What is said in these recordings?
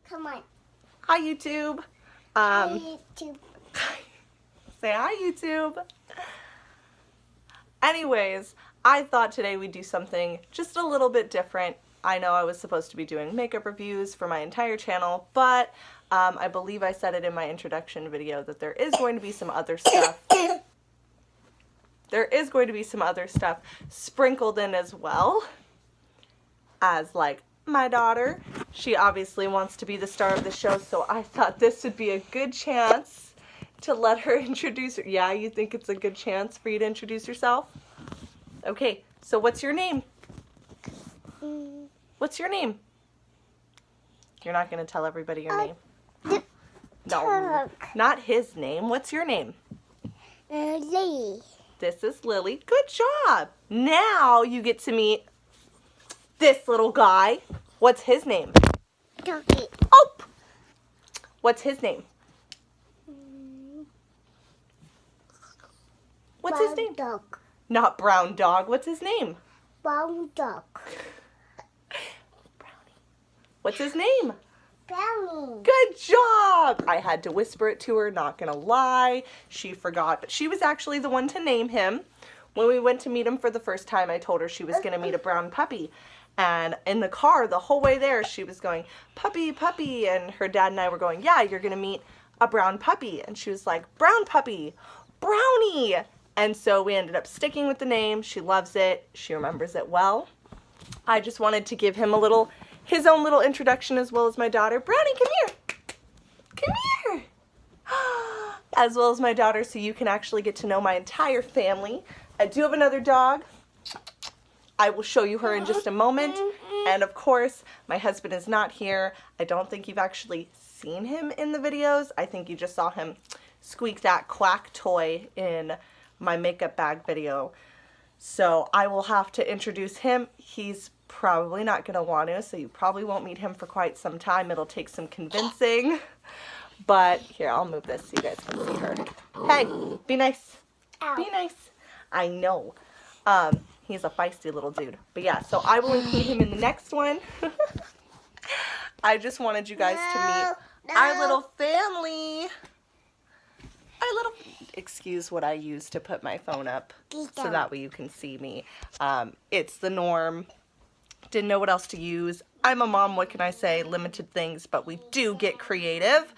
Come on. Hi, YouTube. Hi, YouTube. Say hi, YouTube. Anyways, I thought today we'd do something just a little bit different. I know I was supposed to be doing makeup reviews for my entire channel, but I believe I said it in my introduction video that there is going to be some other stuff. There is going to be some other stuff sprinkled in as well, as like my daughter. She obviously wants to be the star of the show, so I thought this would be a good chance to let her introduce her. Yeah, you think it's a good chance for you to introduce yourself? Okay, so what's your name? What's your name? You're not going to tell everybody your name. No, not his name. What's your name? Lilly. This is Lily. Good job. Now you get to meet this little guy. What's his name? Doggy. Oh! What's his name? What's his name? Dog. Not Brown Dog. What's his name? Brown dog. Brownie. What's his name? Brownie. Good job! I had to whisper it to her, not gonna lie. She forgot, but she was actually the one to name him. When we went to meet him for the first time, I told her she was gonna meet a brown puppy. And in the car, the whole way there, she was going, puppy, puppy. And her dad and I were going, yeah, you're gonna meet a brown puppy. And she was like, brown puppy, Brownie. And so we ended up sticking with the name. She loves it. She remembers it well. I just wanted to give him his own little introduction as well as my daughter. Brownie, come here. Come here. As well as my daughter, so you can actually get to know my entire family. I do have another dog. I will show you her in just a moment. And of course, my husband is not here. I don't think you've actually seen him in the videos. I think you just saw him squeak that quack toy in my makeup bag video. So I will have to introduce him. He's probably not going to want to, so you probably won't meet him for quite some time. It'll take some convincing. But here, I'll move this so you guys can see her. Hey, be nice. Ow. Be nice. I know. He's a feisty little dude. But yeah, so I will include him in the next one. I just wanted you guys to meet our little family. Excuse what I use to put my phone up so that way you can see me. It's the norm. Didn't know what else to use. I'm a mom, what can I say? Limited things, but we do get creative.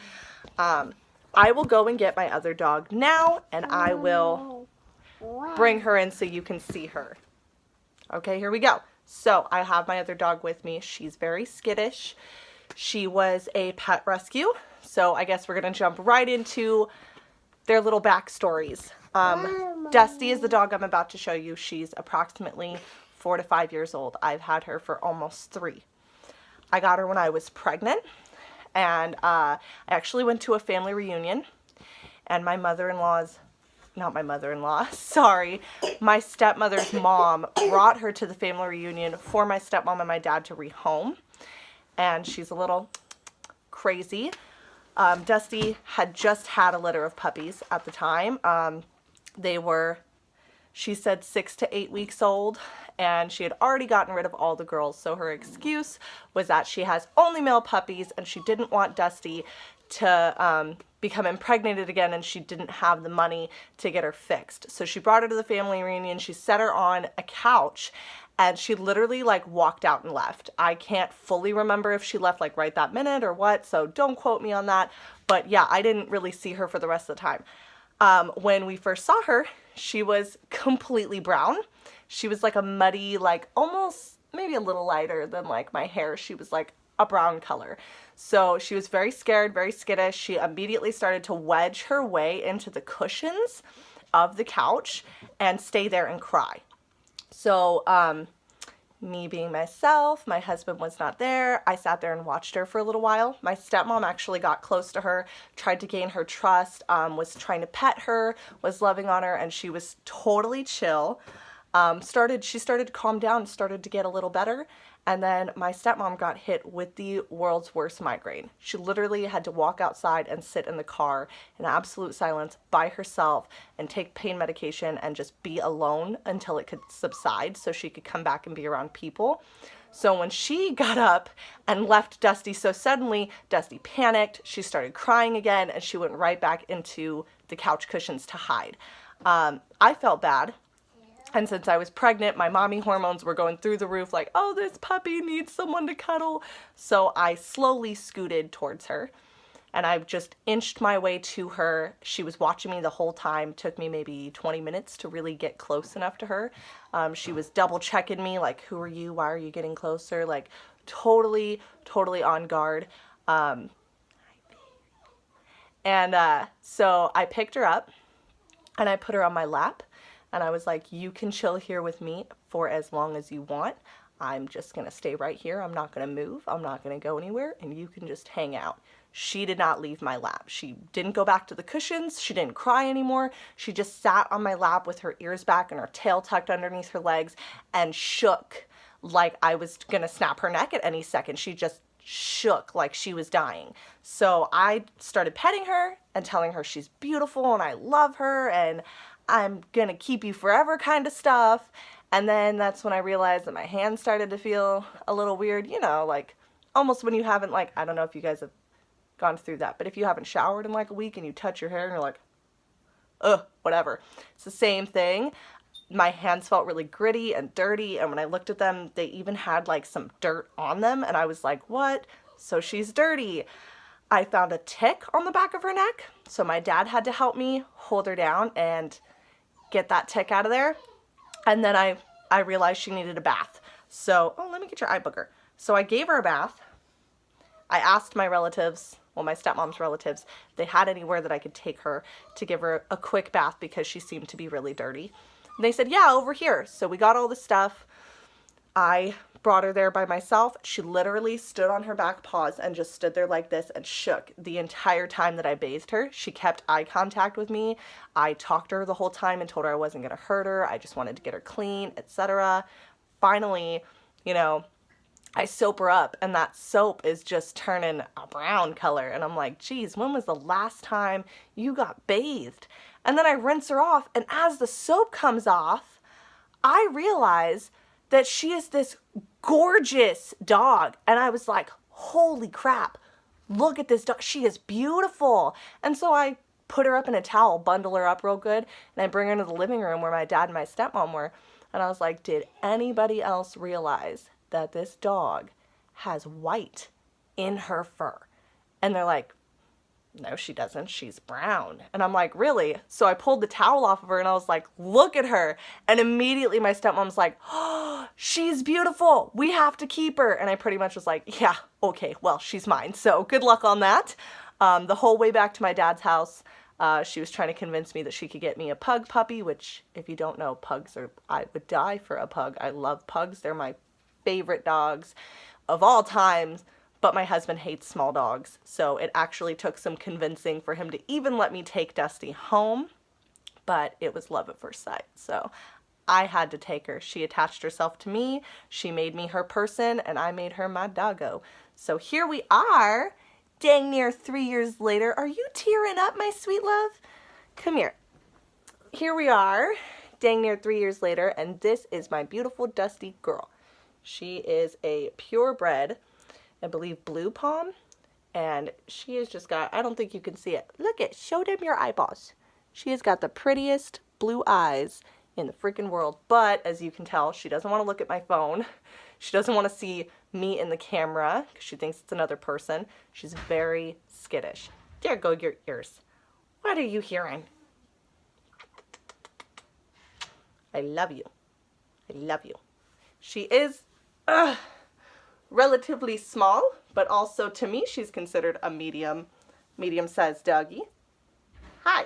I will go and get my other dog now, and I will bring her in so you can see her. Okay, here we go. So I have my other dog with me. She's very skittish. She was a pet rescue. So I guess we're going to jump right into their little backstories. Dusty is the dog I'm about to show you. She's approximately 4 to 5 years old. I've had her for almost 3. I got her when I was pregnant, and I actually went to a family reunion, and my sorry, my stepmother's mom brought her to the family reunion for my stepmom and my dad to rehome, and she's a little crazy. Dusty had just had a litter of puppies at the time. They were, she said, 6 to 8 weeks old, and she had already gotten rid of all the girls. So her excuse was that she has only male puppies, and she didn't want Dusty to become impregnated again, and she didn't have the money to get her fixed. So she brought her to the family reunion. She set her on a couch, and she literally like walked out and left. I can't fully remember if she left like right that minute or what, so don't quote me on that. But yeah, I didn't really see her for the rest of the time. When we first saw her, she was completely brown. She was like a muddy, like almost maybe a little lighter than like my hair. She was like a brown color. So she was very scared, very skittish. She immediately started to wedge her way into the cushions of the couch and stay there and cry. So, me being myself, my husband was not there. I sat there and watched her for a little while. My stepmom actually got close to her, tried to gain her trust, was trying to pet her, was loving on her, and she was totally chill. She started to calm down, started to get a little better. And then my stepmom got hit with the world's worst migraine. She literally had to walk outside and sit in the car in absolute silence by herself and take pain medication and just be alone until it could subside so she could come back and be around people. So when she got up and left Dusty so suddenly, Dusty panicked. She started crying again, and she went right back into the couch cushions to hide. I felt bad. And since I was pregnant, my mommy hormones were going through the roof like, oh, this puppy needs someone to cuddle. So I slowly scooted towards her, and I just inched my way to her. She was watching me the whole time. Took me maybe 20 minutes to really get close enough to her. She was double checking me like, who are you? Why are you getting closer? Like totally on guard. So I picked her up and I put her on my lap. And I was like, you can chill here with me for as long as you want. I'm just going to stay right here. I'm not going to move. I'm not going to go anywhere. And you can just hang out. She did not leave my lap. She didn't go back to the cushions. She didn't cry anymore. She just sat on my lap with her ears back and her tail tucked underneath her legs and shook like I was going to snap her neck at any second. She just shook like she was dying. So I started petting her and telling her she's beautiful and I love her and I'm gonna keep you forever kind of stuff. And then that's when I realized that my hands started to feel a little weird, you know, like almost when you haven't, like, I don't know if you guys have gone through that, but if you haven't showered in like a week and you touch your hair and you're like, ugh, whatever. It's the same thing. My hands felt really gritty and dirty, and when I looked at them, they even had like some dirt on them, and I was like, what? So she's dirty. I found a tick on the back of her neck, so my dad had to help me hold her down and get that tick out of there. And then I realized she needed a bath. So, oh, let me get your eye booger. So I gave her a bath. I asked my relatives, well, my stepmom's relatives, if they had anywhere that I could take her to give her a quick bath because she seemed to be really dirty. And they said, yeah, over here. So we got all the stuff. I brought her there by myself. She literally stood on her back paws and just stood there like this and shook the entire time that I bathed her. She kept eye contact with me. I talked to her the whole time and told her I wasn't going to hurt her. I just wanted to get her clean, etc. Finally, you know, I soap her up and that soap is just turning a brown color. And I'm like, geez, when was the last time you got bathed? And then I rinse her off, and as the soap comes off, I realize that she is this gorgeous dog. And I was like, holy crap, look at this dog. She is beautiful. And so I put her up in a towel, bundle her up real good, and I bring her into the living room where my dad and my stepmom were. And I was like, did anybody else realize that this dog has white in her fur? And they're like, no, she doesn't. She's brown. And I'm like, really? So I pulled the towel off of her and I was like, look at her. And immediately my stepmom's like, oh, she's beautiful. We have to keep her. And I pretty much was like, yeah, okay, well, she's mine. So good luck on that. The whole way back to my dad's house, she was trying to convince me that she could get me a pug puppy, which if you don't know, I would die for a pug. I love pugs. They're my favorite dogs of all times. But my husband hates small dogs, so it actually took some convincing for him to even let me take Dusty home, but it was love at first sight, so I had to take her. She attached herself to me, she made me her person, and I made her my doggo. So here we are, dang near 3 years later. Are you tearing up, my sweet love? Come here. Here we are, dang near 3 years later, and this is my beautiful Dusty girl. She is a purebred, I believe, blue pom, and she has just got, I don't think you can see it. Look it, show them your eyeballs. She has got the prettiest blue eyes in the freaking world, but as you can tell, she doesn't want to look at my phone. She doesn't want to see me in the camera because she thinks it's another person. She's very skittish. There go your ears. What are you hearing? I love you. I love you. She is, relatively small, but also to me she's considered a medium-sized doggy. Hi.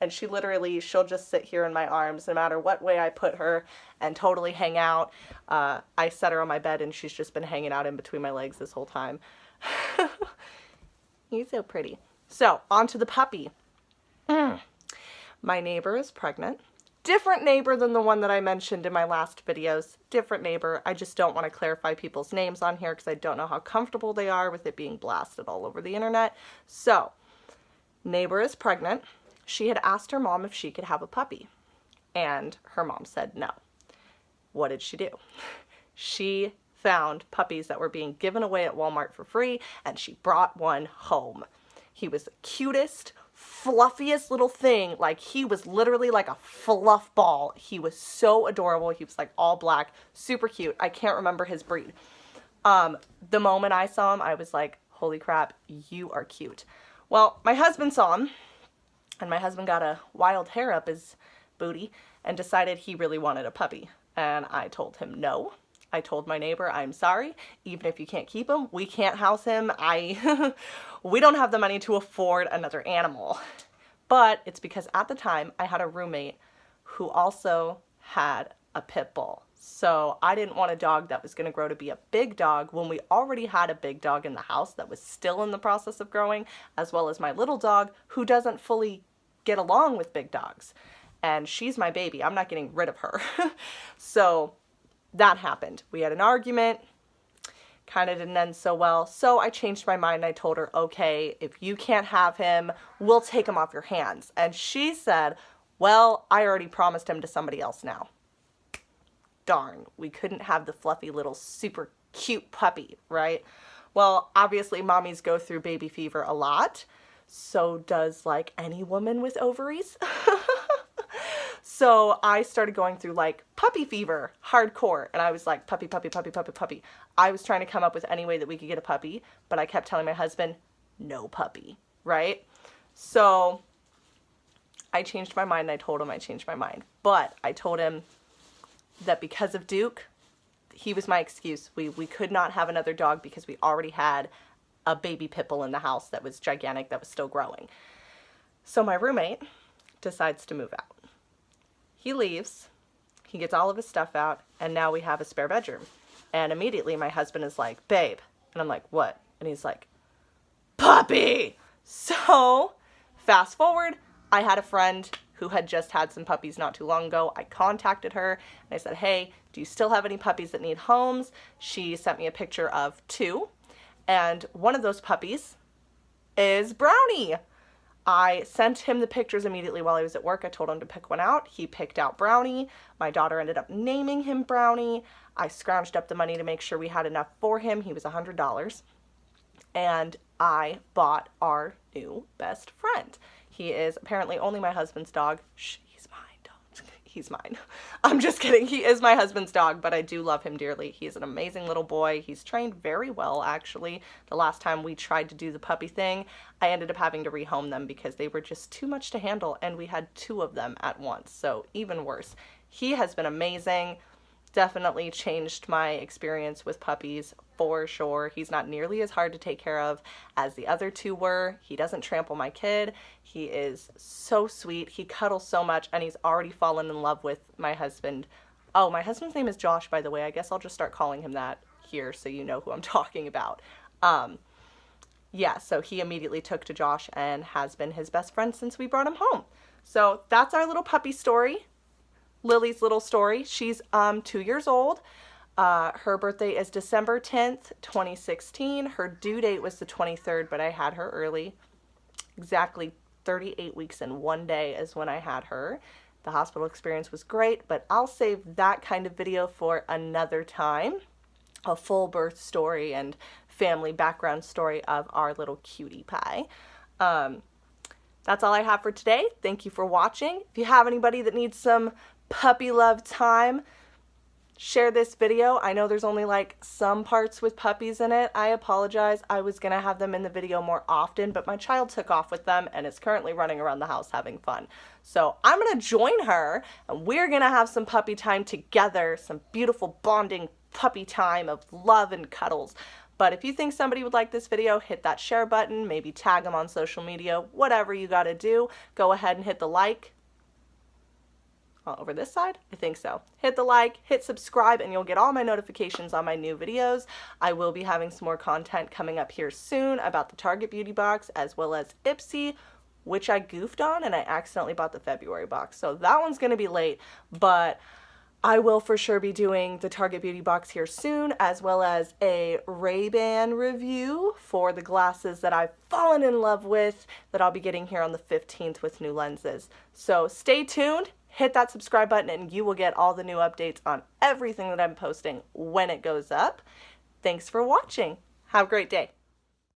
And she literally, she'll just sit here in my arms no matter what way I put her and totally hang out. I set her on my bed and she's just been hanging out in between my legs this whole time. You're so pretty. So, on to the puppy. My neighbor is pregnant. Different neighbor than the one that I mentioned in my last videos. Different neighbor. I just don't want to clarify people's names on here because I don't know how comfortable they are with it being blasted all over the internet. So, neighbor is pregnant. She had asked her mom if she could have a puppy. And her mom said no. What did she do? She found puppies that were being given away at Walmart for free, and she brought one home. He was the cutest, fluffiest little thing. Like, he was literally like a fluff ball. He was so adorable. He was like all black, super cute. I can't remember his breed. The moment I saw him, I was like, holy crap, you are cute. Well, my husband saw him, and my husband got a wild hair up his booty and decided he really wanted a puppy. And I told him no. I told my neighbor, I'm sorry, even if you can't keep him, we can't house him. We don't have the money to afford another animal. But it's because at the time I had a roommate who also had a pit bull. So I didn't want a dog that was going to grow to be a big dog when we already had a big dog in the house that was still in the process of growing, as well as my little dog who doesn't fully get along with big dogs. And she's my baby. I'm not getting rid of her. So that happened. We had an argument, kind of didn't end so well. So I changed my mind and I told her, okay, if you can't have him, we'll take him off your hands. And she said, well, I already promised him to somebody else now. Darn, we couldn't have the fluffy little super cute puppy, right? Well, obviously mommies go through baby fever a lot. So does like any woman with ovaries. So I started going through like puppy fever, hardcore. And I was like, puppy, puppy, puppy, puppy, puppy. I was trying to come up with any way that we could get a puppy, but I kept telling my husband, no puppy, right? So I changed my mind and I told him I changed my mind. But I told him that because of Duke, he was my excuse. We could not have another dog because we already had a baby pit bull in the house that was gigantic, that was still growing. So my roommate decides to move out. He leaves, he gets all of his stuff out, and now we have a spare bedroom. And immediately my husband is like, babe. And I'm like, what? And he's like, puppy! So fast forward, I had a friend who had just had some puppies not too long ago. I contacted her and I said, hey, do you still have any puppies that need homes? She sent me a picture of 2. And one of those puppies is Brownie. I sent him the pictures immediately while I was at work. I told him to pick one out. He picked out Brownie. My daughter ended up naming him Brownie. I scrounged up the money to make sure we had enough for him. He was $100. And I bought our new best friend. He is apparently only my husband's dog. Shh, he's mine. Don't. He's mine. I'm just kidding. He is my husband's dog, but I do love him dearly. He's an amazing little boy. He's trained very well, actually. The last time we tried to do the puppy thing, I ended up having to rehome them because they were just too much to handle, and we had 2 of them at once, so even worse. He has been amazing. Definitely changed my experience with puppies for sure. He's not nearly as hard to take care of as the other 2 were. He doesn't trample my kid. He is so sweet. He cuddles so much, and he's already fallen in love with my husband. Oh, my husband's name is Josh, by the way. I guess I'll just start calling him that here so you know who I'm talking about. Yeah, so he immediately took to Josh and has been his best friend since we brought him home. So that's our little puppy story. Lily's little story. She's 2 years old. Her birthday is December 10th, 2016. Her due date was the 23rd, but I had her early. Exactly 38 weeks and 1 day is when I had her. The hospital experience was great, but I'll save that kind of video for another time. A full birth story and family background story of our little cutie pie. That's all I have for today. Thank you for watching. If you have anybody that needs some puppy love time, share this video. I know there's only like some parts with puppies in it. I apologize. I was gonna have them in the video more often, but my child took off with them and is currently running around the house having fun. So I'm gonna join her and we're gonna have some puppy time together, some beautiful bonding puppy time of love and cuddles. But if you think somebody would like this video, hit that share button, maybe tag them on social media, whatever you gotta do. Go ahead and hit the like. Over this side? I think so. Hit the like, hit subscribe, and you'll get all my notifications on my new videos. I will be having some more content coming up here soon about the Target Beauty Box as well as Ipsy, which I goofed on and I accidentally bought the February box. So that one's going to be late, but I will for sure be doing the Target Beauty Box here soon, as well as a Ray-Ban review for the glasses that I've fallen in love with that I'll be getting here on the 15th with new lenses. So stay tuned. hit that subscribe button and you will get all the new updates on everything that I'm posting when it goes up. Thanks for watching. Have a great day.